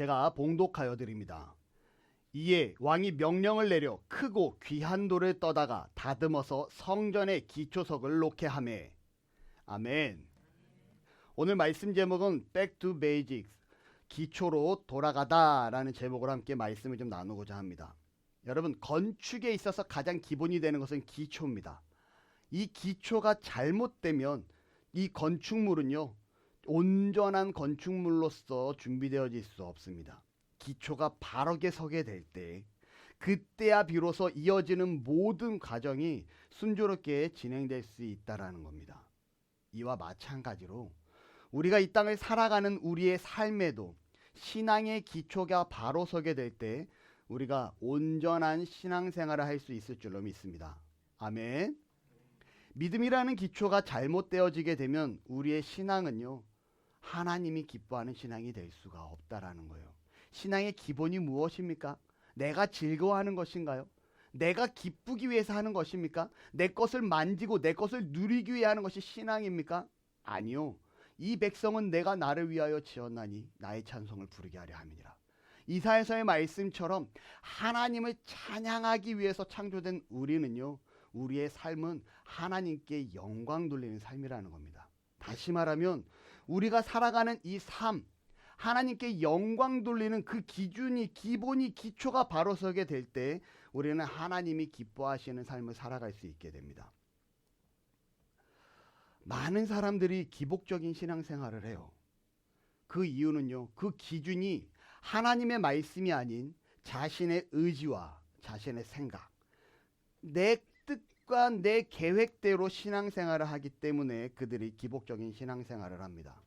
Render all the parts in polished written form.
제가 봉독하여 드립니다. 이에 왕이 명령을 내려 크고 귀한 돌을 떠다가 다듬어서 성전의 기초석을 놓게 하매. 아멘. 오늘 말씀 제목은 Back to Basics, 기초로 돌아가다 라는 제목으로 함께 말씀을 좀 나누고자 합니다. 여러분, 건축에 있어서 가장 기본이 되는 것은 기초입니다. 이 기초가 잘못되면 이 건축물은요, 온전한 건축물로서 준비되어질 수 없습니다. 기초가 바르게 서게 될 때, 그때야 비로소 이어지는 모든 과정이 순조롭게 진행될 수 있다라는 겁니다. 이와 마찬가지로 우리가 이 땅을 살아가는 우리의 삶에도 신앙의 기초가 바로 서게 될 때 우리가 온전한 신앙생활을 할 수 있을 줄로 믿습니다. 아멘. 믿음이라는 기초가 잘못되어지게 되면 우리의 신앙은요, 하나님이 기뻐하는 신앙이 될 수가 없다라는 거예요. 신앙의 기본이 무엇입니까? 내가 즐거워하는 것인가요? 내가 기쁘기 위해서 하는 것입니까? 내 것을 만지고 내 것을 누리기 위해 하는 것이 신앙입니까? 아니요. 이 백성은 내가 나를 위하여 지었나니 나의 찬송을 부르게 하려 함이니라. 이사야서의 말씀처럼 하나님을 찬양하기 위해서 창조된 우리는요, 우리의 삶은 하나님께 영광 돌리는 삶이라는 겁니다. 다시 말하면 우리가 살아가는 이 삶, 하나님께 영광 돌리는 그 기준이, 기본이, 기초가 바로 서게 될 때 우리는 하나님이 기뻐하시는 삶을 살아갈 수 있게 됩니다. 많은 사람들이 기복적인 신앙생활을 해요. 그 이유는요, 그 기준이 하나님의 말씀이 아닌 자신의 의지와 자신의 생각, 내 뜻과 내 계획대로 신앙생활을 하기 때문에 그들이 기복적인 신앙생활을 합니다.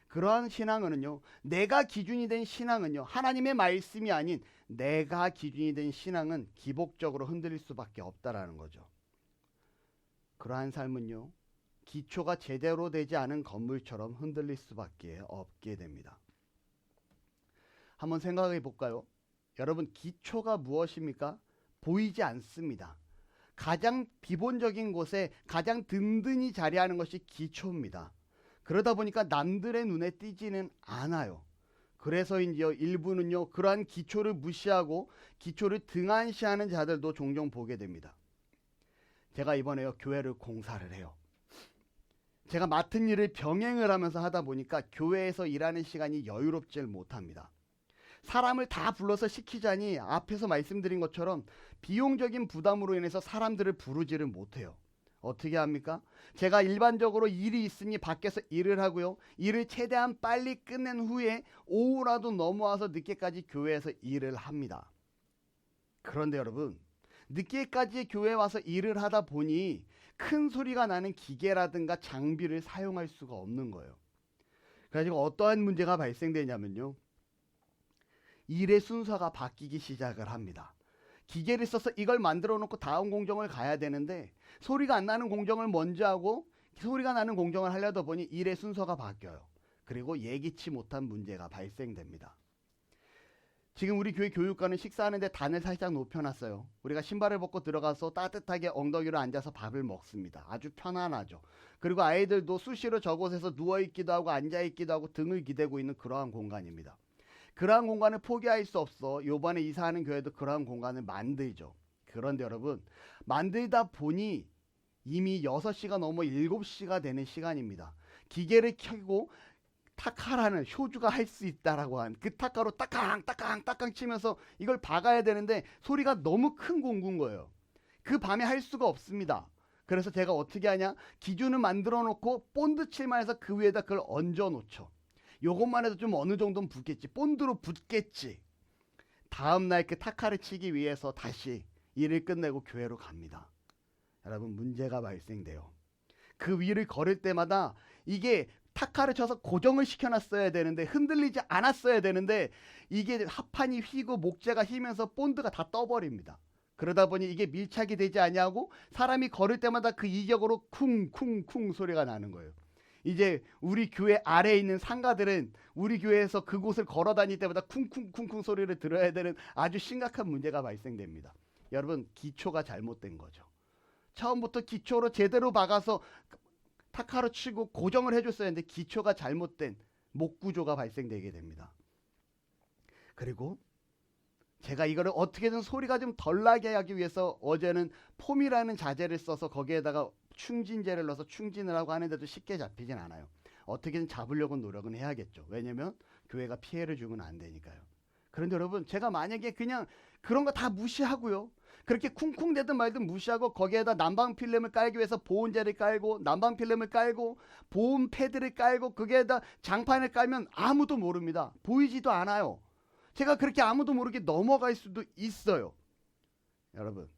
그러한 신앙은요, 내가 기준이 된 신앙은요, 하나님의 말씀이 아닌 내가 기준이 된 신앙은 기복적으로 흔들릴 수밖에 없다라는 거죠. 그러한 삶은요, 기초가 제대로 되지 않은 건물처럼 흔들릴 수밖에 없게 됩니다. 한번 생각해 볼까요? 여러분, 기초가 무엇입니까? 보이지 않습니다. 가장 기본적인 곳에 가장 든든히 자리하는 것이 기초입니다. 그러다 보니까 남들의 눈에 띄지는 않아요. 그래서인지요, 일부는요, 그러한 기초를 무시하고 기초를 등한시하는 자들도 종종 보게 됩니다. 제가 이번에요, 교회를 공사를 해요. 제가 맡은 일을 병행을 하면서 하다 보니까 교회에서 일하는 시간이 여유롭질 못합니다. 사람을 다 불러서 시키자니 앞에서 말씀드린 것처럼 비용적인 부담으로 인해서 사람들을 부르지를 못해요. 어떻게 합니까? 제가 일반적으로 일이 있으니 밖에서 일을 하고요, 일을 최대한 빨리 끝낸 후에 오후라도 넘어와서 늦게까지 교회에서 일을 합니다. 그런데 여러분, 늦게까지 교회에 와서 일을 하다 보니 큰 소리가 나는 기계라든가 장비를 사용할 수가 없는 거예요. 그래가지고 어떠한 문제가 발생되냐면요, 일의 순서가 바뀌기 시작을 합니다. 기계를 써서 이걸 만들어 놓고 다음 공정을 가야 되는데 소리가 안 나는 공정을 먼저 하고 소리가 나는 공정을 하려다 보니 일의 순서가 바뀌어요. 그리고 예기치 못한 문제가 발생됩니다. 지금 우리 교회 교육과는 식사하는데 단을 살짝 높여놨어요. 우리가 신발을 벗고 들어가서 따뜻하게 엉덩이로 앉아서 밥을 먹습니다. 아주 편안하죠. 그리고 아이들도 수시로 저곳에서 누워있기도 하고 앉아있기도 하고 등을 기대고 있는 그러한 공간입니다. 그러한 공간을 포기할 수 없어 요번에 이사하는 교회도 그러한 공간을 만들죠. 그런데 여러분, 만들다 보니 이미 6시가 넘어 7시가 되는 시간입니다. 기계를 켜고 타카라는 효주가 할 수 있다라고 한 그 타카로 따깡 따깡 따깡 치면서 이걸 박아야 되는데 소리가 너무 큰 공구인 거예요. 그 밤에 할 수가 없습니다. 그래서 제가 어떻게 하냐, 기준을 만들어 놓고 본드 칠만 해서 그 위에다 그걸 얹어 놓죠. 요것만 해도 좀 어느 정도는 붙겠지, 본드로 붙겠지. 다음날 그 타카를 치기 위해서 다시 일을 끝내고 교회로 갑니다. 여러분, 문제가 발생돼요. 그 위를 걸을 때마다 이게 타카를 쳐서 고정을 시켜놨어야 되는데, 흔들리지 않았어야 되는데 이게 합판이 휘고 목재가 휘면서 본드가 다 떠버립니다. 그러다 보니 이게 밀착이 되지 아니하고 사람이 걸을 때마다 그 이격으로 쿵쿵쿵 소리가 나는 거예요. 이제 우리 교회 아래에 있는 상가들은 우리 교회에서 그곳을 걸어 다닐 때마다 쿵쿵쿵쿵 소리를 들어야 되는 아주 심각한 문제가 발생됩니다. 여러분, 기초가 잘못된 거죠. 처음부터 기초로 제대로 박아서 타카로 치고 고정을 해줬어야 했는데 기초가 잘못된 목구조가 발생되게 됩니다. 그리고 제가 이거를 어떻게든 소리가 좀 덜 나게 하기 위해서 어제는 폼이라는 자재를 써서 거기에다가 충진제를 넣어서 충진을 하고 하는데도 쉽게 잡히진 않아요. 어떻게든 잡으려고 노력은 해야겠죠. 왜냐면 교회가 피해를 주면 안 되니까요. 그런데 여러분, 제가 만약에 그냥 그런 거 다 무시하고요, 그렇게 쿵쿵대든 말든 무시하고 거기에다 난방 필름을 깔기 위해서 보온재를 깔고 난방 필름을 깔고 보온 패드를 깔고 거기에다 장판을 깔면 아무도 모릅니다. 보이지도 않아요. 제가 그렇게 아무도 모르게 넘어갈 수도 있어요. 여러분,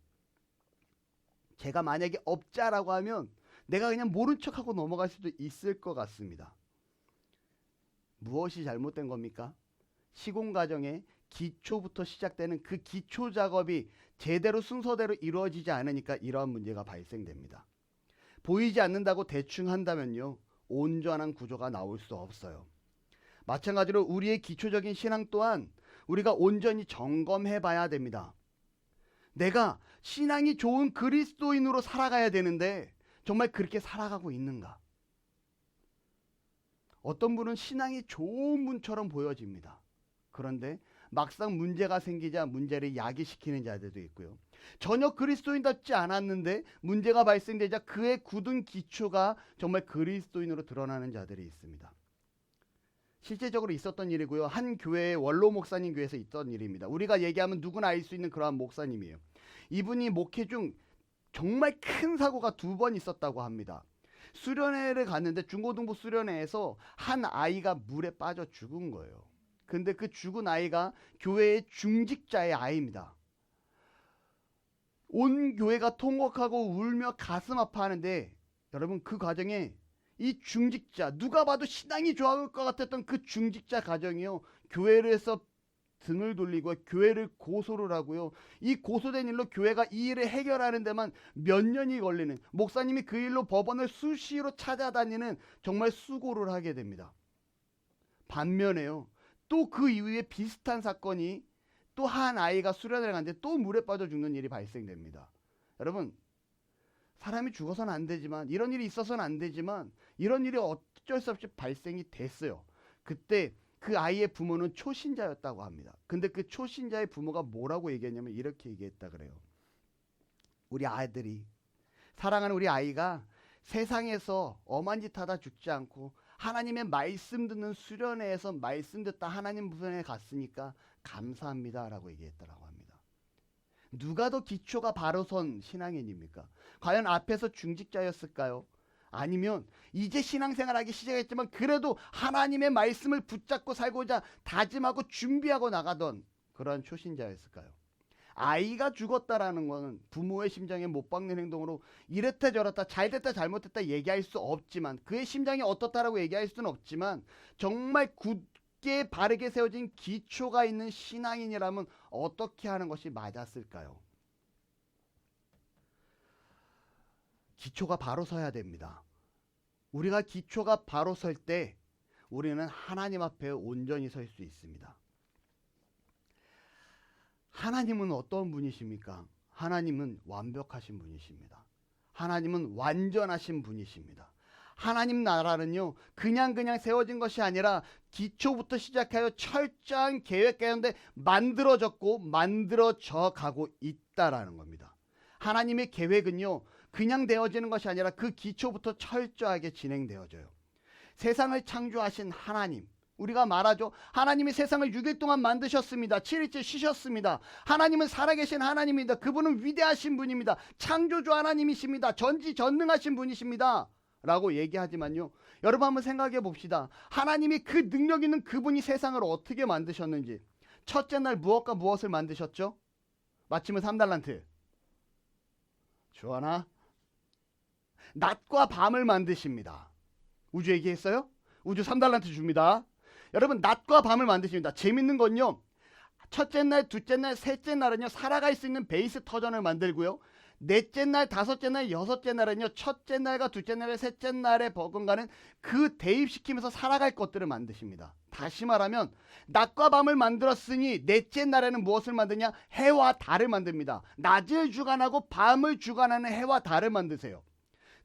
제가 만약에 업자라고 하면 내가 그냥 모른 척하고 넘어갈 수도 있을 것 같습니다. 무엇이 잘못된 겁니까? 시공 과정에 기초부터 시작되는 그 기초 작업이 제대로 순서대로 이루어지지 않으니까 이러한 문제가 발생됩니다. 보이지 않는다고 대충 한다면요, 온전한 구조가 나올 수 없어요. 마찬가지로 우리의 기초적인 신앙 또한 우리가 온전히 점검해 봐야 됩니다. 내가 신앙이 좋은 그리스도인으로 살아가야 되는데 정말 그렇게 살아가고 있는가? 어떤 분은 신앙이 좋은 분처럼 보여집니다. 그런데 막상 문제가 생기자 문제를 야기시키는 자들도 있고요. 전혀 그리스도인답지 않았는데 문제가 발생되자 그의 굳은 기초가 정말 그리스도인으로 드러나는 자들이 있습니다. 실제적으로 있었던 일이고요. 한 교회의 원로 목사님 교회에서 있던 일입니다. 우리가 얘기하면 누구나 알 수 있는 그러한 목사님이에요. 이분이 목회 중 정말 큰 사고가 2번 있었다고 합니다. 수련회를 갔는데 중고등부 수련회에서 한 아이가 물에 빠져 죽은 거예요. 근데 그 죽은 아이가 교회의 중직자의 아이입니다. 온 교회가 통곡하고 울며 가슴 아파하는데 여러분, 그 과정에 이 중직자, 누가 봐도 신앙이 좋아할 것 같았던 그 중직자 가정이요, 교회를 해서 등을 돌리고 교회를 고소를 하고요, 이 고소된 일로 교회가 이 일을 해결하는 데만 몇 년이 걸리는, 목사님이 그 일로 법원을 수시로 찾아다니는 정말 수고를 하게 됩니다. 반면에요, 또 그 이후에 비슷한 사건이 또 한 아이가 수련회를 갔는데 또 물에 빠져 죽는 일이 발생됩니다. 여러분, 사람이 죽어서는 안 되지만, 이런 일이 있어서는 안 되지만 이런 일이 어쩔 수 없이 발생이 됐어요. 그때 그 아이의 부모는 초신자였다고 합니다. 근데 그 초신자의 부모가 뭐라고 얘기했냐면 이렇게 얘기했다 그래요. 우리 아이들이, 사랑하는 우리 아이가 세상에서 엄한 짓 하다 죽지 않고 하나님의 말씀 듣는 수련회에서 말씀 듣다 하나님 부분에 갔으니까 감사합니다 라고 얘기했다라고 합니다. 누가 더 기초가 바로 선 신앙인입니까? 과연 앞에서 중직자였을까요? 아니면 이제 신앙생활하기 시작했지만 그래도 하나님의 말씀을 붙잡고 살고자 다짐하고 준비하고 나가던 그런 초신자였을까요? 아이가 죽었다라는 것은 부모의 심장에 못 박는 행동으로 이랬다 저랬다 잘됐다 잘못됐다 얘기할 수 없지만, 그의 심장이 어떻다라고 얘기할 수는 없지만, 정말 굳게 바르게 세워진 기초가 있는 신앙인이라면 어떻게 하는 것이 맞았을까요? 기초가 바로 서야 됩니다. 우리가 기초가 바로 설 때 우리는 하나님 앞에 온전히 설 수 있습니다. 하나님은 어떤 분이십니까? 하나님은 완벽하신 분이십니다. 하나님은 완전하신 분이십니다. 하나님 나라는요, 그냥 세워진 것이 아니라 기초부터 시작하여 철저한 계획 가운데 만들어졌고 만들어져 가고 있다라는 겁니다. 하나님의 계획은요, 그냥 되어지는 것이 아니라 그 기초부터 철저하게 진행되어져요. 세상을 창조하신 하나님, 우리가 말하죠. 하나님이 세상을 6일 동안 만드셨습니다. 7일째 쉬셨습니다. 하나님은 살아계신 하나님입니다. 그분은 위대하신 분입니다. 창조주 하나님이십니다. 전지전능하신 분이십니다 라고 얘기하지만요, 여러분 한번 생각해 봅시다. 하나님이 그 능력 있는 그분이 세상을 어떻게 만드셨는지. 첫째 날 무엇과 무엇을 만드셨죠? 마침은 3달란트. 주하나? 낮과 밤을 만드십니다. 우주 얘기했어요? 우주 3달란트 줍니다. 여러분, 낮과 밤을 만드십니다. 재밌는 건요, 첫째 날, 둘째 날, 셋째 날은요 살아갈 수 있는 베이스 터전을 만들고요, 넷째 날, 다섯째 날, 여섯째 날은요 첫째 날과 둘째 날, 셋째 날에 버금가는 그 대입시키면서 살아갈 것들을 만드십니다. 다시 말하면 낮과 밤을 만들었으니 넷째 날에는 무엇을 만드냐? 해와 달을 만듭니다. 낮을 주관하고 밤을 주관하는 해와 달을 만드세요.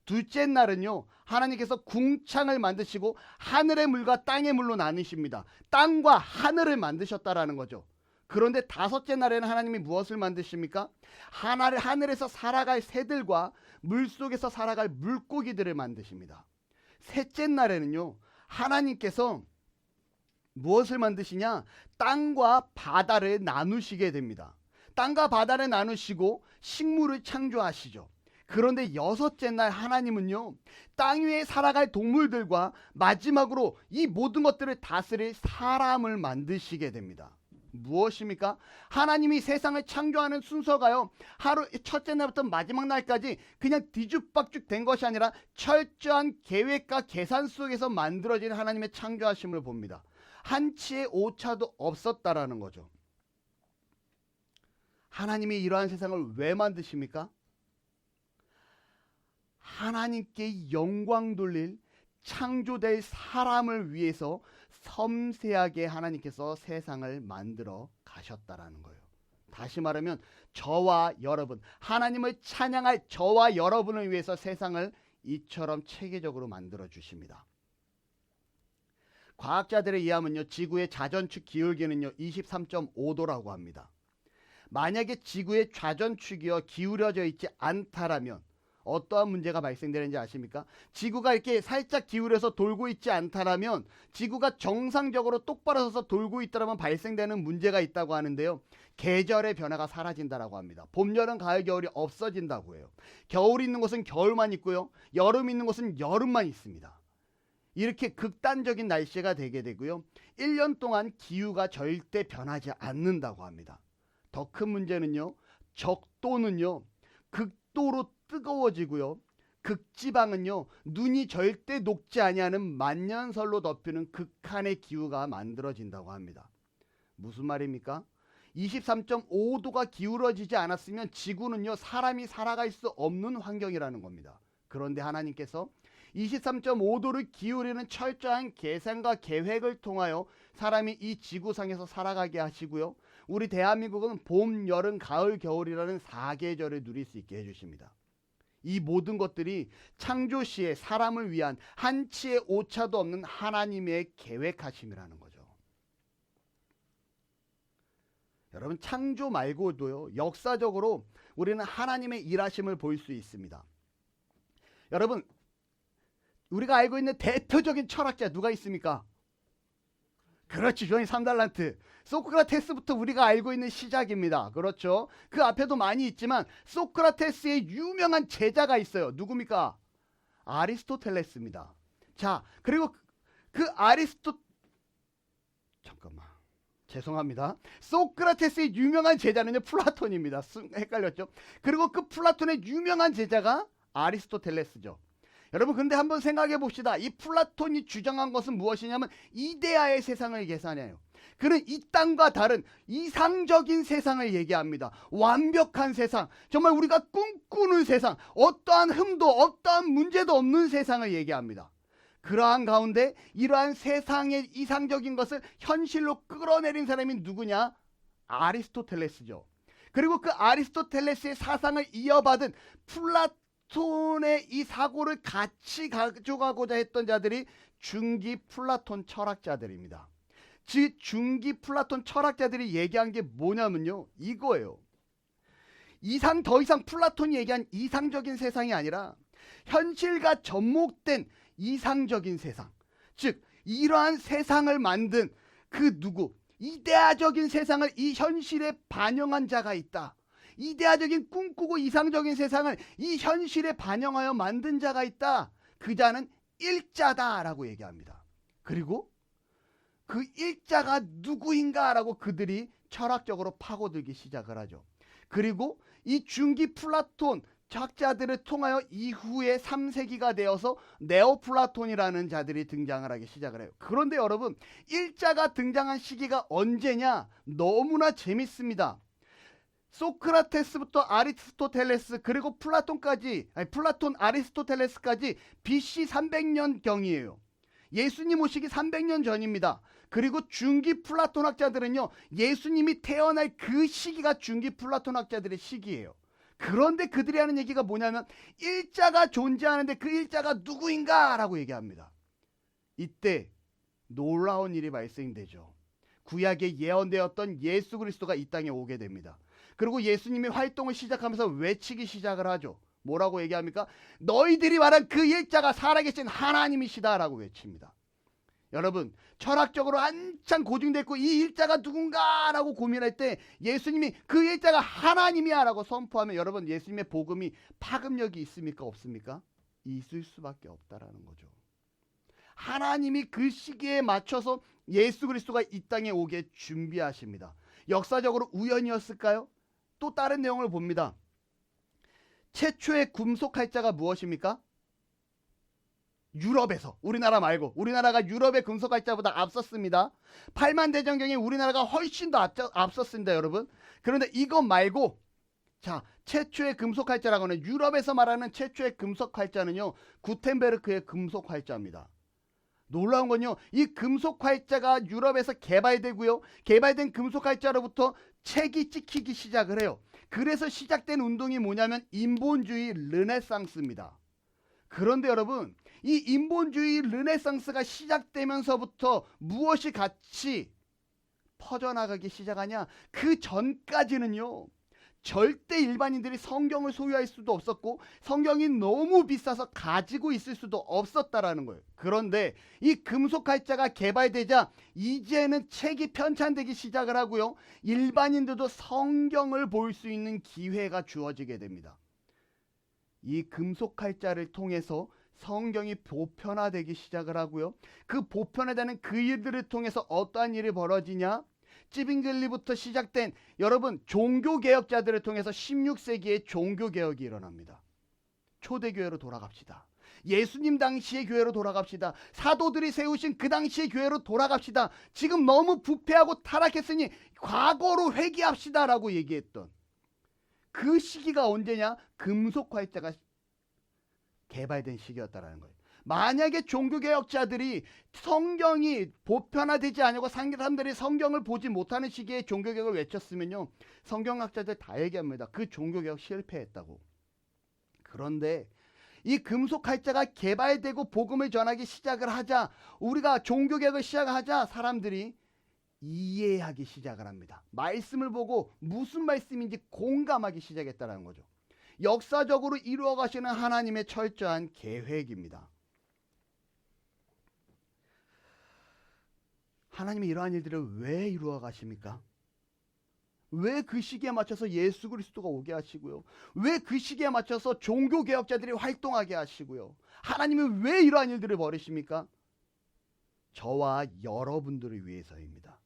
둘째 날은요, 하나님께서 궁창을 만드시고 하늘의 물과 땅의 물로 나누십니다. 땅과 하늘을 만드셨다라는 거죠. 그런데 다섯째 날에는 하나님이 무엇을 만드십니까? 하늘에서 살아갈 새들과 물속에서 살아갈 물고기들을 만드십니다. 셋째 날에는요, 하나님께서 무엇을 만드시냐? 땅과 바다를 나누시게 됩니다. 땅과 바다를 나누시고 식물을 창조하시죠. 그런데 여섯째 날 하나님은요, 땅 위에 살아갈 동물들과 마지막으로 이 모든 것들을 다스릴 사람을 만드시게 됩니다. 무엇입니까? 하나님이 세상을 창조하는 순서가요, 하루 첫째 날부터 마지막 날까지 그냥 뒤죽박죽 된 것이 아니라 철저한 계획과 계산 속에서 만들어진 하나님의 창조하심을 봅니다. 한치의 오차도 없었다라는 거죠. 하나님이 이러한 세상을 왜 만드십니까? 하나님께 영광 돌릴 창조될 사람을 위해서 섬세하게 하나님께서 세상을 만들어 가셨다라는 거예요. 다시 말하면 저와 여러분, 하나님을 찬양할 저와 여러분을 위해서 세상을 이처럼 체계적으로 만들어 주십니다. 과학자들에 의하면요, 지구의 자전축 기울기는요 23.5도라고 합니다. 만약에 지구의 자전축이요 기울어져 있지 않다라면 어떠한 문제가 발생되는지 아십니까? 지구가 이렇게 살짝 기울여서 돌고 있지 않다라면, 지구가 정상적으로 똑바로 서서 돌고 있다면 발생되는 문제가 있다고 하는데요, 계절의 변화가 사라진다라고 합니다. 봄, 여름, 가을, 겨울이 없어진다고 해요. 겨울 있는 곳은 겨울만 있고요, 여름 있는 곳은 여름만 있습니다. 이렇게 극단적인 날씨가 되게 되고요, 1년 동안 기후가 절대 변하지 않는다고 합니다. 더 큰 문제는요, 적도는요 극도로 뜨거워지고요, 극지방은요 눈이 절대 녹지 아니하는 만년설로 덮이는 극한의 기후가 만들어진다고 합니다. 무슨 말입니까? 23.5도가 기울어지지 않았으면 지구는요 사람이 살아갈 수 없는 환경이라는 겁니다. 그런데 하나님께서 23.5도를 기울이는 철저한 계산과 계획을 통하여 사람이 이 지구상에서 살아가게 하시고요, 우리 대한민국은 봄, 여름, 가을, 겨울이라는 4계절을 누릴 수 있게 해주십니다. 이 모든 것들이 창조 시에 사람을 위한 한치의 오차도 없는 하나님의 계획하심이라는 거죠. 여러분, 창조 말고도요 역사적으로 우리는 하나님의 일하심을 볼 수 있습니다. 여러분, 우리가 알고 있는 대표적인 철학자 누가 있습니까? 그렇지, 주원이 3달란트. 소크라테스부터 우리가 알고 있는 시작입니다. 그렇죠. 그 앞에도 많이 있지만 소크라테스의 유명한 제자가 있어요. 누굽니까? 아리스토텔레스입니다. 자, 그리고 잠깐만, 죄송합니다. 소크라테스의 유명한 제자는요 플라톤입니다. 헷갈렸죠? 그리고 그 플라톤의 유명한 제자가 아리스토텔레스죠. 여러분, 근데 한번 생각해 봅시다. 이 플라톤이 주장한 것은 무엇이냐면 이데아의 세상을 계산해요. 그는 이 땅과 다른 이상적인 세상을 얘기합니다. 완벽한 세상, 정말 우리가 꿈꾸는 세상, 어떠한 흠도 어떠한 문제도 없는 세상을 얘기합니다. 그러한 가운데 이러한 세상의 이상적인 것을 현실로 끌어내린 사람이 누구냐? 아리스토텔레스죠. 그리고 그 아리스토텔레스의 사상을 이어받은 플라톤의 이 사고를 같이 가져가고자 했던 자들이 중기 플라톤 철학자들입니다. 즉 중기 플라톤 철학자들이 얘기한 게 뭐냐면요, 이거예요. 더 이상 플라톤이 얘기한 이상적인 세상이 아니라 현실과 접목된 이상적인 세상, 즉 이러한 세상을 만든 그 누구, 이데아적인 세상을 이 현실에 반영한 자가 있다. 이데아적인 꿈꾸고 이상적인 세상을 이 현실에 반영하여 만든 자가 있다. 그 자는 일자다라고 얘기합니다. 그리고 그 일자가 누구인가라고 그들이 철학적으로 파고들기 시작을 하죠. 그리고 이 중기 플라톤 학자들을 통하여 이후에 3세기가 되어서 네오플라톤이라는 자들이 등장을 하기 시작을 해요. 그런데 여러분, 일자가 등장한 시기가 언제냐? 너무나 재밌습니다. 소크라테스부터 아리스토텔레스, 그리고 플라톤 아리스토텔레스까지 BC 300년경이에요. 예수님 오시기 300년 전입니다. 그리고 중기 플라톤 학자들은요 예수님이 태어날 그 시기가 중기 플라톤 학자들의 시기예요. 그런데 그들이 하는 얘기가 뭐냐면 일자가 존재하는데 그 일자가 누구인가 라고 얘기합니다. 이때 놀라운 일이 발생되죠. 구약에 예언되었던 예수 그리스도가 이 땅에 오게 됩니다. 그리고 예수님이 활동을 시작하면서 외치기 시작을 하죠. 뭐라고 얘기합니까? 너희들이 말한 그 일자가 살아계신 하나님이시다 라고 외칩니다. 여러분, 철학적으로 한참 고증됐고 이 일자가 누군가 라고 고민할 때 예수님이 그 일자가 하나님이야 라고 선포하면 여러분, 예수님의 복음이 파급력이 있습니까? 없습니까? 있을 수밖에 없다라는 거죠. 하나님이 그 시기에 맞춰서 예수 그리스도가 이 땅에 오게 준비하십니다. 역사적으로 우연이었을까요? 또 다른 내용을 봅니다. 최초의 금속활자가 무엇입니까? 유럽에서, 우리나라 말고 우리나라가 유럽의 금속활자보다 앞섰습니다. 8만 대전경에 우리나라가 훨씬 더 앞섰습니다, 여러분. 그런데 이것 말고 자, 최초의 금속활자라고 하는 유럽에서 말하는 최초의 금속활자는요, 구텐베르크의 금속활자입니다. 놀라운 건요, 이 금속활자가 유럽에서 개발되고요, 개발된 금속활자로부터 책이 찍히기 시작을 해요. 그래서 시작된 운동이 뭐냐면 인본주의 르네상스입니다. 그런데 여러분, 이 인본주의 르네상스가 시작되면서부터 무엇이 같이 퍼져나가기 시작하냐? 그 전까지는요, 절대 일반인들이 성경을 소유할 수도 없었고 성경이 너무 비싸서 가지고 있을 수도 없었다라는 거예요. 그런데 이 금속활자가 개발되자 이제는 책이 편찬되기 시작을 하고요, 일반인들도 성경을 볼 수 있는 기회가 주어지게 됩니다. 이 금속활자를 통해서 성경이 보편화되기 시작을 하고요, 그 보편화되는 그 일들을 통해서 어떠한 일이 벌어지냐? 찌빙글리부터 시작된 여러분 종교개혁자들을 통해서 16세기에 종교개혁이 일어납니다. 초대교회로 돌아갑시다. 예수님 당시의 교회로 돌아갑시다. 사도들이 세우신 그 당시의 교회로 돌아갑시다. 지금 너무 부패하고 타락했으니 과거로 회귀합시다 라고 얘기했던 그 시기가 언제냐? 금속활자가 개발된 시기였다라는 거예요. 만약에 종교개혁자들이 성경이 보편화되지 않고 사람들이 성경을 보지 못하는 시기에 종교개혁을 외쳤으면요, 성경학자들 다 얘기합니다. 그 종교개혁 실패했다고. 그런데 이 금속활자가 개발되고 복음을 전하기 시작을 하자, 우리가 종교개혁을 시작하자 사람들이 이해하기 시작을 합니다. 말씀을 보고 무슨 말씀인지 공감하기 시작했다는 거죠. 역사적으로 이루어 가시는 하나님의 철저한 계획입니다. 하나님이 이러한 일들을 왜 이루어 가십니까? 왜 그 시기에 맞춰서 예수 그리스도가 오게 하시고요, 왜 그 시기에 맞춰서 종교개혁자들이 활동하게 하시고요, 하나님이 왜 이러한 일들을 벌이십니까? 저와 여러분들을 위해서입니다.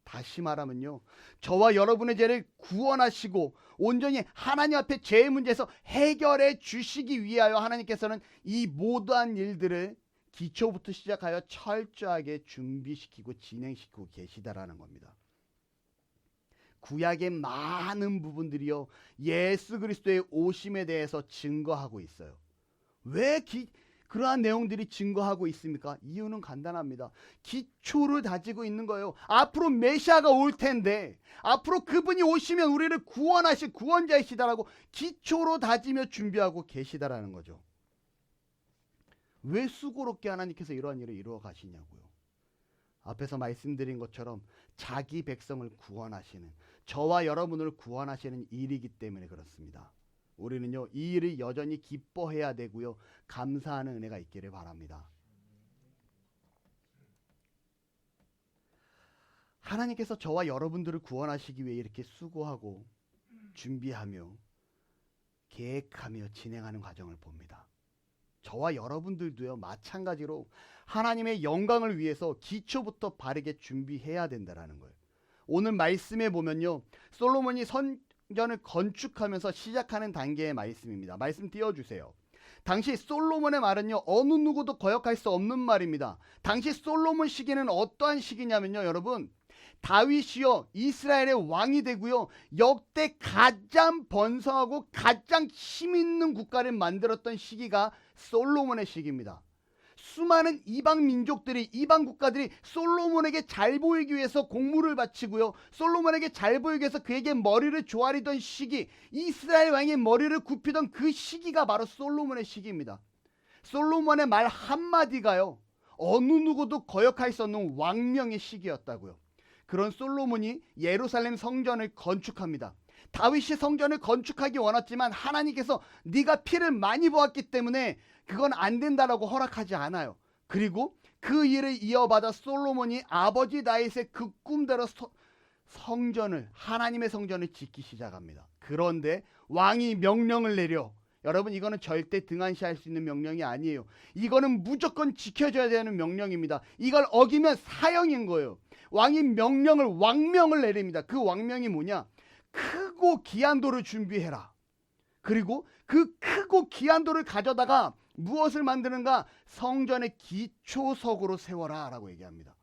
다시 말하면요, 저와 여러분의 죄를 구원하시고 온전히 하나님 앞에 죄의 문제에서 해결해 주시기 위하여 하나님께서는 이 모든 일들을 기초부터 시작하여 철저하게 준비시키고 진행시키고 계시다라는 겁니다. 구약의 많은 부분들이요, 예수 그리스도의 오심에 대해서 증거하고 있어요. 왜 그러한 내용들이 증거하고 있습니까? 이유는 간단합니다. 기초를 다지고 있는 거예요. 앞으로 메시아가 올 텐데, 앞으로 그분이 오시면 우리를 구원하실 구원자이시다라고 기초로 다지며 준비하고 계시다라는 거죠. 왜 수고롭게 하나님께서 이러한 일을 이루어 가시냐고요. 앞에서 말씀드린 것처럼 자기 백성을 구원하시는, 저와 여러분을 구원하시는 일이기 때문에 그렇습니다. 우리는요, 이 일을 여전히 기뻐해야 되고요, 감사하는 은혜가 있기를 바랍니다. 하나님께서 저와 여러분들을 구원하시기 위해 이렇게 수고하고 준비하며 계획하며 진행하는 과정을 봅니다. 저와 여러분들도요, 마찬가지로 하나님의 영광을 위해서 기초부터 바르게 준비해야 된다는 거예요. 오늘 말씀에 보면요, 솔로몬이 성전을 건축하면서 시작하는 단계의 말씀입니다. 말씀 띄워주세요. 당시 솔로몬의 말은요, 어느 누구도 거역할 수 없는 말입니다. 당시 솔로몬 시기는 어떠한 시기냐면요, 여러분, 다윗이요, 이스라엘의 왕이 되고요, 역대 가장 번성하고 가장 힘 있는 국가를 만들었던 시기가 솔로몬의 시기입니다. 수많은 이방 민족들이, 이방 국가들이 솔로몬에게 잘 보이기 위해서 공물을 바치고요, 솔로몬에게 잘 보이기 위해서 그에게 머리를 조아리던 시기, 이스라엘 왕의 머리를 굽히던 그 시기가 바로 솔로몬의 시기입니다. 솔로몬의 말 한마디가요, 어느 누구도 거역할 수 없는 왕명의 시기였다고요. 그런 솔로몬이 예루살렘 성전을 건축합니다. 다윗이 성전을 건축하기 원했지만 하나님께서 네가 피를 많이 보았기 때문에 그건 안 된다라고 허락하지 않아요. 그리고 그 일을 이어받아 솔로몬이 아버지 다윗의 그 꿈대로 성전을, 하나님의 성전을 짓기 시작합니다. 그런데 왕이 명령을 내려, 여러분 이거는 절대 등한시할 수 있는 명령이 아니에요. 이거는 무조건 지켜줘야 되는 명령입니다. 이걸 어기면 사형인 거예요. 왕이 왕명을 내립니다. 그 왕명이 뭐냐? 크고 귀한 돌을 준비해라. 그리고 그 크고 귀한 돌을 가져다가 무엇을 만드는가? 성전의 기초석으로 세워라 라고 얘기합니다.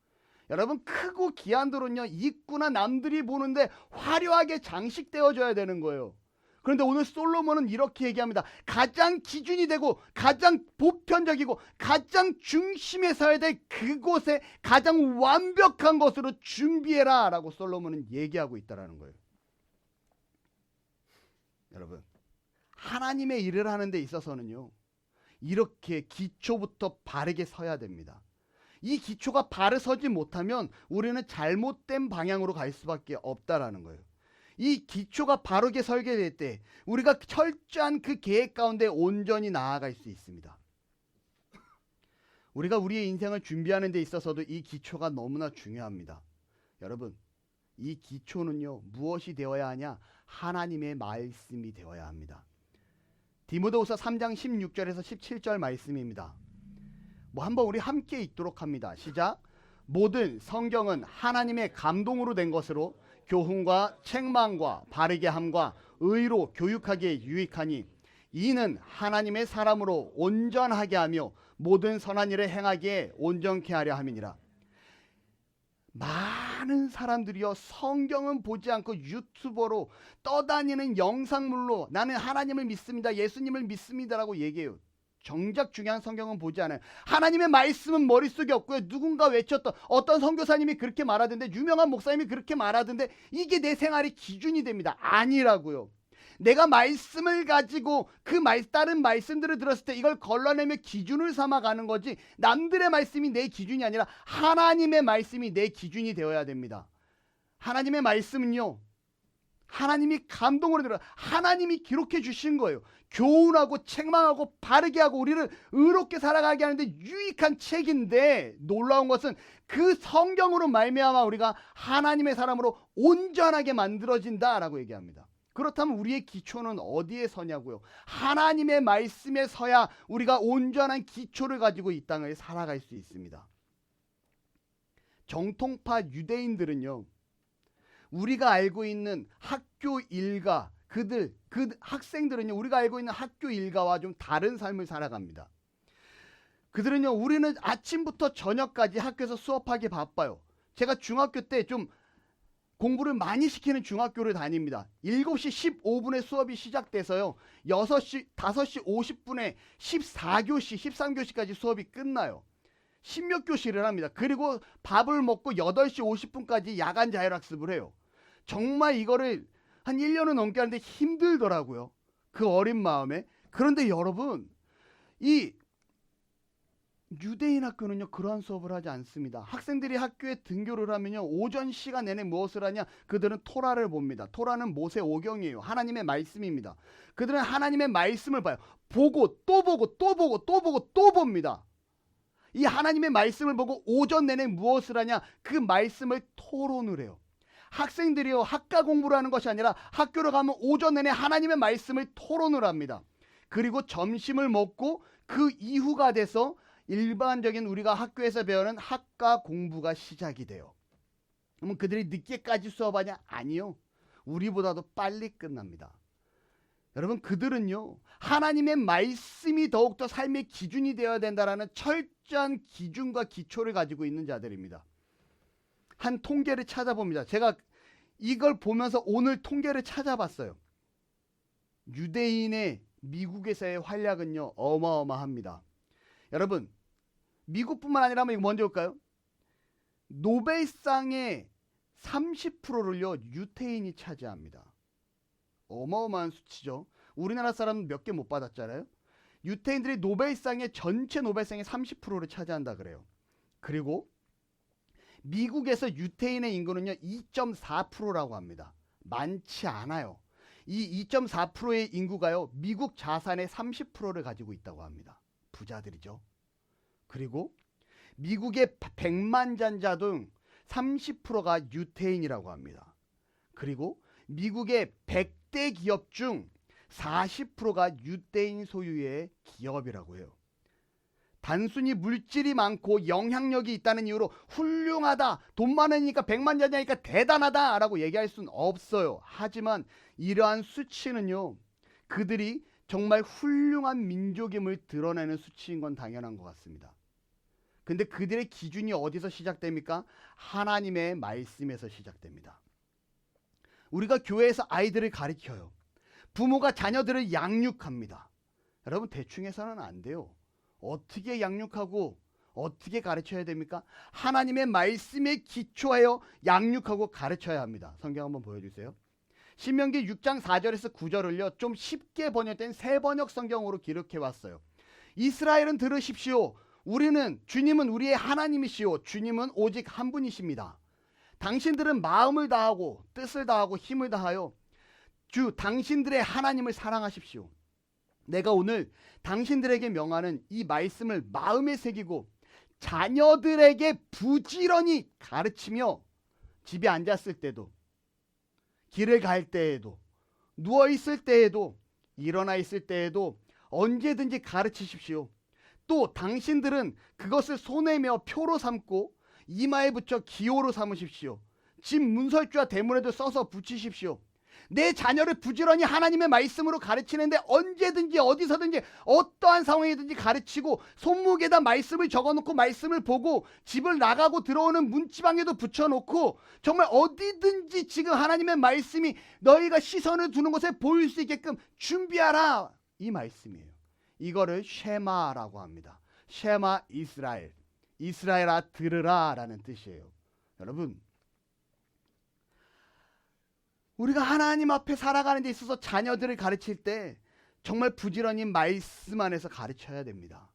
여러분, 크고 귀한 돌은요, 입구나 남들이 보는데 화려하게 장식되어져야 되는 거예요. 그런데 오늘 솔로몬은 이렇게 얘기합니다. 가장 기준이 되고 가장 보편적이고 가장 중심에 서야 될 그곳에 가장 완벽한 것으로 준비해라 라고 솔로몬은 얘기하고 있다는 거예요. 여러분, 하나님의 일을 하는 데 있어서는요, 이렇게 기초부터 바르게 서야 됩니다. 이 기초가 바로 서지 못하면 우리는 잘못된 방향으로 갈 수밖에 없다라는 거예요. 이 기초가 바르게 설계될 때 우리가 철저한 그 계획 가운데 온전히 나아갈 수 있습니다. 우리가 우리의 인생을 준비하는 데 있어서도 이 기초가 너무나 중요합니다. 여러분, 이 기초는요, 무엇이 되어야 하냐? 하나님의 말씀이 되어야 합니다. 디모데후서 3장 16절에서 17절 말씀입니다. 한번 우리 함께 읽도록 합니다. 시작. 모든 성경은 하나님의 감동으로 된 것으로 교훈과 책망과 바르게 함과 의로 교육하기에 유익하니 이는 하나님의 사람으로 온전하게 하며 모든 선한 일을 행하기에 온전케 하려 함이니라. 많은 사람들이요, 성경은 보지 않고 유튜버로 떠다니는 영상물로 나는 하나님을 믿습니다, 예수님을 믿습니다라고 얘기해요. 정작 중요한 성경은 보지 않아요. 하나님의 말씀은 머릿속에 없고요, 누군가 외쳤던 어떤 선교사님이 그렇게 말하던데, 유명한 목사님이 그렇게 말하던데 이게 내 생활의 기준이 됩니다. 아니라고요. 내가 말씀을 가지고 다른 말씀들을 들었을 때 이걸 걸러내며 기준을 삼아가는 거지, 남들의 말씀이 내 기준이 아니라 하나님의 말씀이 내 기준이 되어야 됩니다. 하나님의 말씀은요, 하나님이 감동으로 들어 하나님이 기록해 주신 거예요. 교훈하고 책망하고 바르게 하고 우리를 의롭게 살아가게 하는데 유익한 책인데, 놀라운 것은 그 성경으로 말미암아 우리가 하나님의 사람으로 온전하게 만들어진다라고 얘기합니다. 그렇다면 우리의 기초는 어디에 서냐고요? 하나님의 말씀에 서야 우리가 온전한 기초를 가지고 이 땅을 살아갈 수 있습니다. 정통파 유대인들은요, 우리가 알고 있는 학교 일가, 그 학생들은요, 우리가 알고 있는 학교 일가와 좀 다른 삶을 살아갑니다. 그들은요, 우리는 아침부터 저녁까지 학교에서 수업하기 바빠요. 제가 중학교 때 좀 공부를 많이 시키는 중학교를 다닙니다. 7시 15분에 수업이 시작돼서요, 5시 50분에 14교시, 13교시까지 수업이 끝나요. 10몇 교시를 합니다. 그리고 밥을 먹고 8시 50분까지 야간 자율학습을 해요. 정말 이거를 한 1년은 넘게 하는데 힘들더라고요, 그 어린 마음에. 그런데 여러분, 이 유대인 학교는요, 그러한 수업을 하지 않습니다. 학생들이 학교에 등교를 하면요, 오전 시간 내내 무엇을 하냐? 그들은 토라를 봅니다. 토라는 모세 오경이에요. 하나님의 말씀입니다. 그들은 하나님의 말씀을 봐요. 보고 또 보고 또 보고 또 보고 또 봅니다. 이 하나님의 말씀을 보고 오전 내내 무엇을 하냐? 그 말씀을 토론을 해요. 학생들이요, 학과 공부를 하는 것이 아니라 학교를 가면 오전 내내 하나님의 말씀을 토론을 합니다. 그리고 점심을 먹고 그 이후가 돼서 일반적인 우리가 학교에서 배우는 학과 공부가 시작이 돼요. 그러면 그들이 늦게까지 수업하냐? 아니요, 우리보다도 빨리 끝납니다. 여러분, 그들은요, 하나님의 말씀이 더욱더 삶의 기준이 되어야 된다는 철저한 기준과 기초를 가지고 있는 자들입니다. 한 통계를 찾아봅니다. 제가 이걸 보면서 오늘 통계를 찾아봤어요. 유대인의 미국에서의 활약은요, 어마어마합니다. 여러분, 미국뿐만 아니라 한번 이거 먼저 볼까요? 노벨상의 30%를요 유태인이 차지합니다. 어마어마한 수치죠. 우리나라 사람은 몇 개 못 받았잖아요. 유태인들이 노벨상의 전체 노벨상의 30%를 차지한다 그래요. 그리고 미국에서 유태인의 인구는요 2.4%라고 합니다. 많지 않아요. 이 2.4%의 인구가요 미국 자산의 30%를 가지고 있다고 합니다. 부자들이죠. 그리고 미국의 백만장자 등 30%가 유태인이라고 합니다. 그리고 미국의 100대 기업 중 40%가 유대인 소유의 기업이라고 해요. 단순히 물질이 많고 영향력이 있다는 이유로 훌륭하다, 돈 많으니까 백만장자니까 대단하다라고 얘기할 수는 없어요. 하지만 이러한 수치는요, 그들이 정말 훌륭한 민족임을 드러내는 수치인 건 당연한 것 같습니다. 근데 그들의 기준이 어디서 시작됩니까? 하나님의 말씀에서 시작됩니다. 우리가 교회에서 아이들을 가르쳐요. 부모가 자녀들을 양육합니다. 여러분 대충 해서는 안 돼요. 어떻게 양육하고 어떻게 가르쳐야 됩니까? 하나님의 말씀에 기초하여 양육하고 가르쳐야 합니다. 성경 한번 보여주세요. 신명기 6장 4절에서 9절을요 좀 쉽게 번역된 새 번역 성경으로 기록해 왔어요. 이스라엘은 들으십시오. 주님은 우리의 하나님이시오. 주님은 오직 한 분이십니다. 당신들은 마음을 다하고 뜻을 다하고 힘을 다하여 당신들의 하나님을 사랑하십시오. 내가 오늘 당신들에게 명하는 이 말씀을 마음에 새기고 자녀들에게 부지런히 가르치며 집에 앉았을 때도, 길을 갈 때에도, 누워 있을 때에도, 일어나 있을 때에도 언제든지 가르치십시오. 또 당신들은 그것을 손에 메어 표로 삼고 이마에 붙여 기호로 삼으십시오. 집 문설주와 대문에도 써서 붙이십시오. 내 자녀를 부지런히 하나님의 말씀으로 가르치는데 언제든지 어디서든지 어떠한 상황이든지 가르치고 손목에다 말씀을 적어놓고 말씀을 보고 집을 나가고 들어오는 문지방에도 붙여놓고 정말 어디든지 지금 하나님의 말씀이 너희가 시선을 두는 곳에 보일 수 있게끔 준비하라, 이 말씀이에요. 이거를 쉐마라고 합니다. 쉐마 이스라엘, 이스라엘아 들으라 라는 뜻이에요. 여러분, 우리가 하나님 앞에 살아가는 데 있어서 자녀들을 가르칠 때 정말 부지런히 말씀 안에서 가르쳐야 됩니다.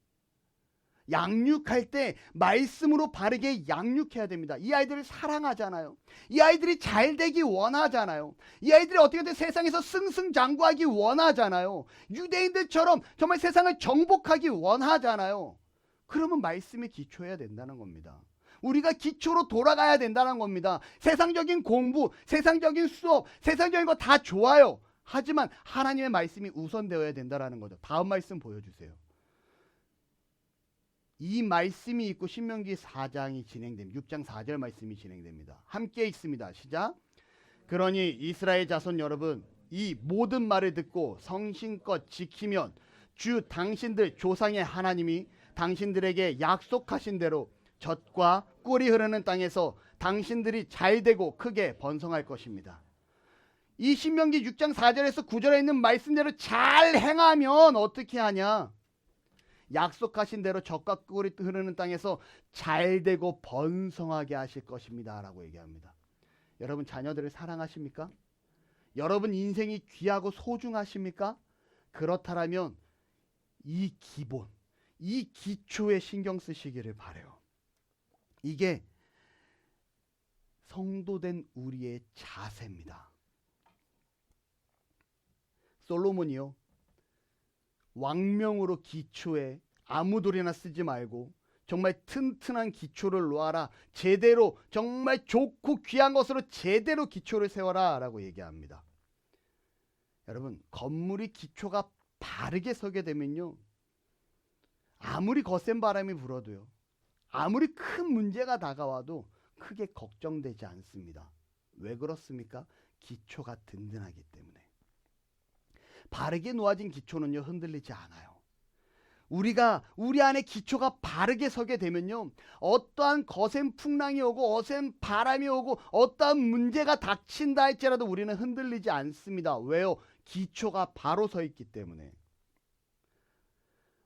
양육할 때 말씀으로 바르게 양육해야 됩니다. 이 아이들을 사랑하잖아요. 이 아이들이 잘 되기 원하잖아요. 이 아이들이 어떻게든 세상에서 승승장구하기 원하잖아요. 유대인들처럼 정말 세상을 정복하기 원하잖아요. 그러면 말씀에 기초해야 된다는 겁니다. 우리가 기초로 돌아가야 된다는 겁니다. 세상적인 공부, 세상적인 수업, 세상적인 거 다 좋아요. 하지만 하나님의 말씀이 우선되어야 된다는 거죠. 다음 말씀 보여주세요. 이 말씀이 있고 신명기 4장이 진행됩니다. 6장 4절 말씀이 진행됩니다. 함께 읽습니다. 시작. 그러니 이스라엘 자손 여러분, 이 모든 말을 듣고 성심껏 지키면 주 당신들 조상의 하나님이 당신들에게 약속하신 대로 젖과 꿀이 흐르는 땅에서 당신들이 잘되고 크게 번성할 것입니다. 이 신명기 6장 4절에서 9절에 있는 말씀대로 잘 행하면 어떻게 하냐? 약속하신 대로 젖과 꿀이 흐르는 땅에서 잘되고 번성하게 하실 것입니다 라고 얘기합니다. 여러분 자녀들을 사랑하십니까? 여러분 인생이 귀하고 소중하십니까? 그렇다면 이 기본, 이 기초에 신경 쓰시기를 바라요. 이게 성도된 우리의 자세입니다. 솔로몬이요, 왕명으로 기초에 아무 돌이나 쓰지 말고 정말 튼튼한 기초를 놓아라. 제대로 정말 좋고 귀한 것으로 제대로 기초를 세워라 라고 얘기합니다. 여러분 건물이 기초가 바르게 서게 되면요, 아무리 거센 바람이 불어도요, 아무리 큰 문제가 다가와도 크게 걱정되지 않습니다. 왜 그렇습니까? 기초가 든든하기 때문에. 바르게 놓아진 기초는요 흔들리지 않아요. 우리 안에 기초가 바르게 서게 되면요, 어떠한 거센 풍랑이 오고 어센 바람이 오고 어떠한 문제가 닥친다 할지라도 우리는 흔들리지 않습니다. 왜요? 기초가 바로 서 있기 때문에.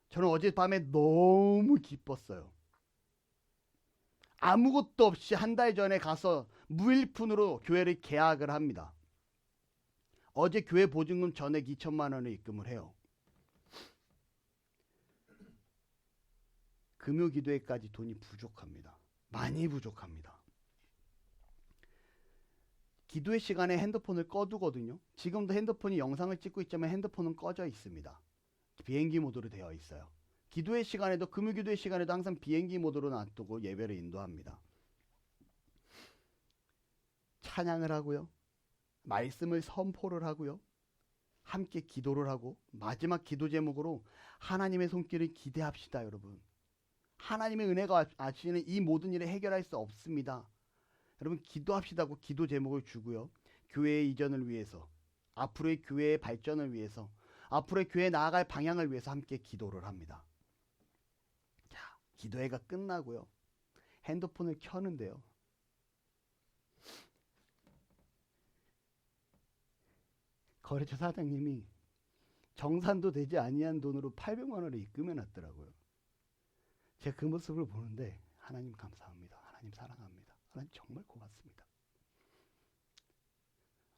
저는 어젯밤에 너무 기뻤어요. 아무것도 없이 한 달 전에 가서 무일푼으로 교회를 계약을 합니다. 어제 교회 보증금 전액 2천만 원을 입금을 해요. 금요기도회까지 돈이 부족합니다. 많이 부족합니다. 기도회 시간에 핸드폰을 꺼두거든요. 지금도 핸드폰이 영상을 찍고 있지만 핸드폰은 꺼져 있습니다. 비행기 모드로 되어 있어요. 기도회 시간에도, 금요기도회 시간에도 항상 비행기 모드로 놔두고 예배를 인도합니다. 찬양을 하고요. 말씀을 선포를 하고요. 함께 기도를 하고, 마지막 기도 제목으로 하나님의 손길을 기대합시다. 여러분, 하나님의 은혜가 아시는 이 모든 일을 해결할 수 없습니다. 여러분, 기도합시다고 기도 제목을 주고요. 교회의 이전을 위해서, 앞으로의 교회의 발전을 위해서, 앞으로의 교회 나아갈 방향을 위해서 함께 기도를 합니다. 자, 기도회가 끝나고요. 핸드폰을 켜는데요. 거래처 사장님이 정산도 되지 아니한 돈으로 800만 원을 입금해 놨더라고요. 제가 그 모습을 보는데 하나님 감사합니다. 하나님 사랑합니다. 하나님 정말 고맙습니다.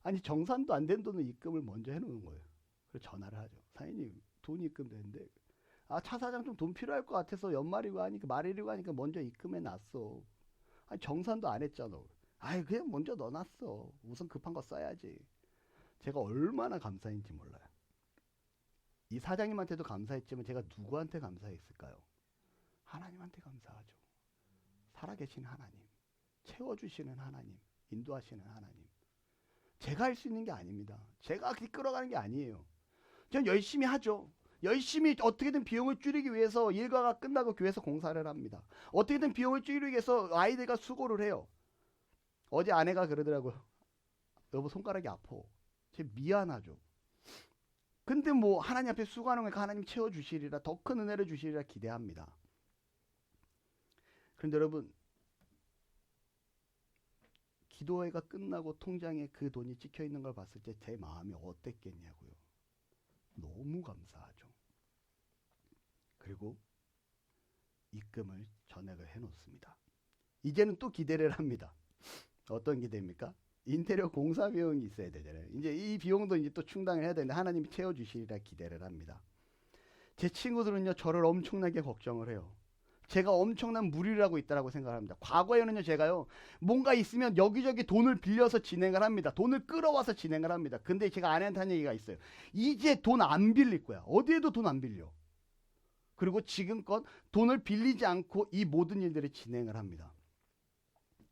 아니, 정산도 안 된 돈을 입금을 먼저 해놓은 거예요. 그래서 전화를 하죠. 사장님, 돈이 입금되는데 차 사장 좀 돈 필요할 것 같아서 연말이고 하니까, 말일이고 하니까 먼저 입금해 놨어. 아니, 정산도 안 했잖아. 아이, 그냥 먼저 넣어놨어. 우선 급한 거 써야지. 제가 얼마나 감사인지 몰라요. 이 사장님한테도 감사했지만 제가 누구한테 감사했을까요? 하나님한테 감사하죠. 살아계신 하나님, 채워주시는 하나님, 인도하시는 하나님. 제가 할 수 있는 게 아닙니다. 제가 끌어가는 게 아니에요. 전 열심히 하죠. 열심히 어떻게든 비용을 줄이기 위해서 일과가 끝나고 교회에서 공사를 합니다. 어떻게든 비용을 줄이기 위해서 아이들과 수고를 해요. 어제 아내가 그러더라고요. 여보, 손가락이 아파. 제 미안하죠. 근데 뭐 하나님 앞에 수고하는 거니까 하나님 채워주시리라, 더 큰 은혜를 주시리라 기대합니다. 그런데 여러분, 기도회가 끝나고 통장에 그 돈이 찍혀 있는 걸 봤을 때 제 마음이 어땠겠냐고요. 너무 감사하죠. 그리고 입금을 전액을 해놓습니다. 이제는 또 기대를 합니다. 어떤 기대입니까? 인테리어 공사 비용이 있어야 되잖아요. 이제 이 비용도 이제 또 충당을 해야 되는데 하나님이 채워주시리라 기대를 합니다. 제 친구들은요, 저를 엄청나게 걱정을 해요. 제가 엄청난 무리를 하고 있다고 생각합니다. 과거에는요, 제가요, 뭔가 있으면 여기저기 돈을 빌려서 진행을 합니다. 돈을 끌어와서 진행을 합니다. 근데 제가 아내한테 한 얘기가 있어요. 이제 돈 안 빌릴 거야. 어디에도 돈 안 빌려. 그리고 지금껏 돈을 빌리지 않고 이 모든 일들을 진행을 합니다.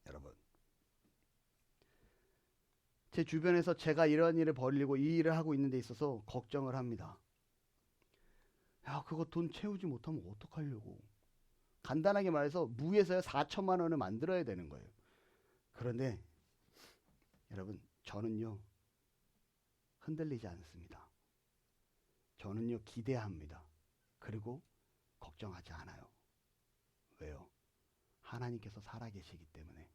여러분, 제 주변에서 제가 이런 일을 벌이고 이 일을 하고 있는 데 있어서 걱정을 합니다. 야, 그거 돈 채우지 못하면 어떡하려고. 간단하게 말해서 무에서요 4천만 원을 만들어야 되는 거예요. 그런데 여러분, 저는요 흔들리지 않습니다. 저는요 기대합니다. 그리고 걱정하지 않아요. 왜요? 하나님께서 살아계시기 때문에.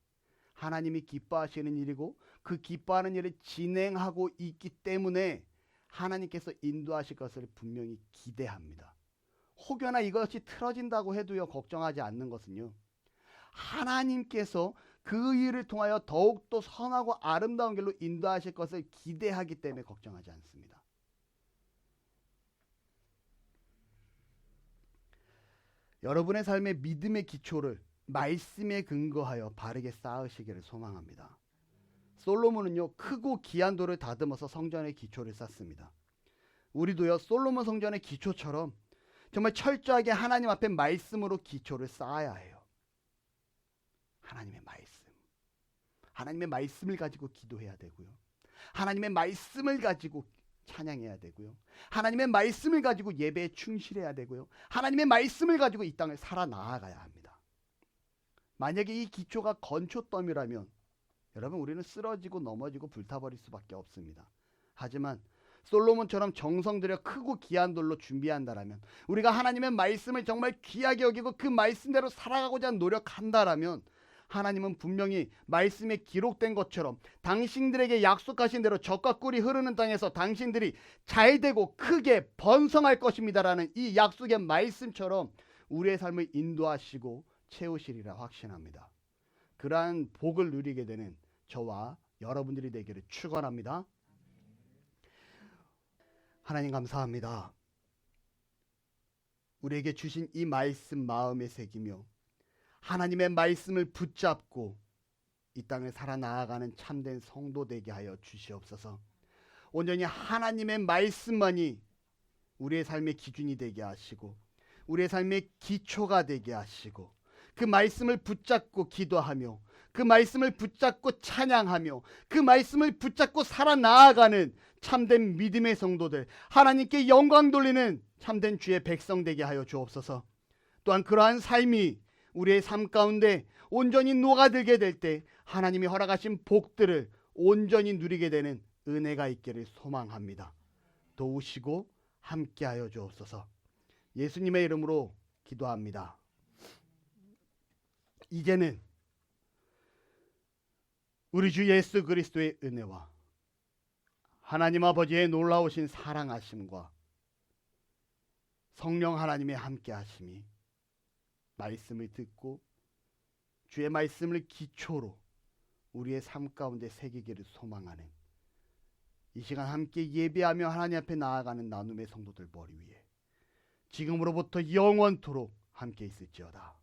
하나님이 기뻐하시는 일이고 그 기뻐하는 일을 진행하고 있기 때문에 하나님께서 인도하실 것을 분명히 기대합니다. 혹여나 이것이 틀어진다고 해도요, 걱정하지 않는 것은요, 하나님께서 그 일을 통하여 더욱더 선하고 아름다운 길로 인도하실 것을 기대하기 때문에 걱정하지 않습니다. 여러분의 삶의 믿음의 기초를 말씀에 근거하여 바르게 쌓으시기를 소망합니다. 솔로몬은요, 크고 귀한 돌을 다듬어서 성전의 기초를 쌓습니다. 우리도요, 솔로몬 성전의 기초처럼 정말 철저하게 하나님 앞에 말씀으로 기초를 쌓아야 해요. 하나님의 말씀. 하나님의 말씀을 가지고 기도해야 되고요. 하나님의 말씀을 가지고 찬양해야 되고요. 하나님의 말씀을 가지고 예배에 충실해야 되고요. 하나님의 말씀을 가지고 이 땅을 살아나아가야 합니다. 만약에 이 기초가 건초더미라면 여러분, 우리는 쓰러지고 넘어지고 불타버릴 수밖에 없습니다. 하지만 솔로몬처럼 정성 들여 크고 귀한 돌로 준비한다라면, 우리가 하나님의 말씀을 정말 귀하게 여기고 그 말씀대로 살아가고자 노력한다라면, 하나님은 분명히 말씀에 기록된 것처럼 당신들에게 약속하신 대로 젖과 꿀이 흐르는 땅에서 당신들이 잘되고 크게 번성할 것입니다라는 이 약속의 말씀처럼 우리의 삶을 인도하시고 채우시리라 확신합니다. 그러한 복을 누리게 되는 저와 여러분들이 되기를 축원합니다. 하나님 감사합니다. 우리에게 주신 이 말씀 마음에 새기며 하나님의 말씀을 붙잡고 이 땅을 살아나가는 참된 성도 되게 하여 주시옵소서. 온전히 하나님의 말씀만이 우리의 삶의 기준이 되게 하시고 우리의 삶의 기초가 되게 하시고 그 말씀을 붙잡고 기도하며 그 말씀을 붙잡고 찬양하며 그 말씀을 붙잡고 살아나가는 참된 믿음의 성도들, 하나님께 영광 돌리는 참된 주의 백성 되게 하여 주옵소서. 또한 그러한 삶이 우리의 삶 가운데 온전히 녹아들게 될 때 하나님이 허락하신 복들을 온전히 누리게 되는 은혜가 있기를 소망합니다. 도우시고 함께하여 주옵소서. 예수님의 이름으로 기도합니다. 이제는 우리 주 예수 그리스도의 은혜와 하나님 아버지의 놀라우신 사랑하심과 성령 하나님의 함께하심이 말씀을 듣고 주의 말씀을 기초로 우리의 삶 가운데 새기기를 소망하는 이 시간 함께 예배하며 하나님 앞에 나아가는 나눔의 성도들 머리 위에 지금으로부터 영원토록 함께 있을지어다.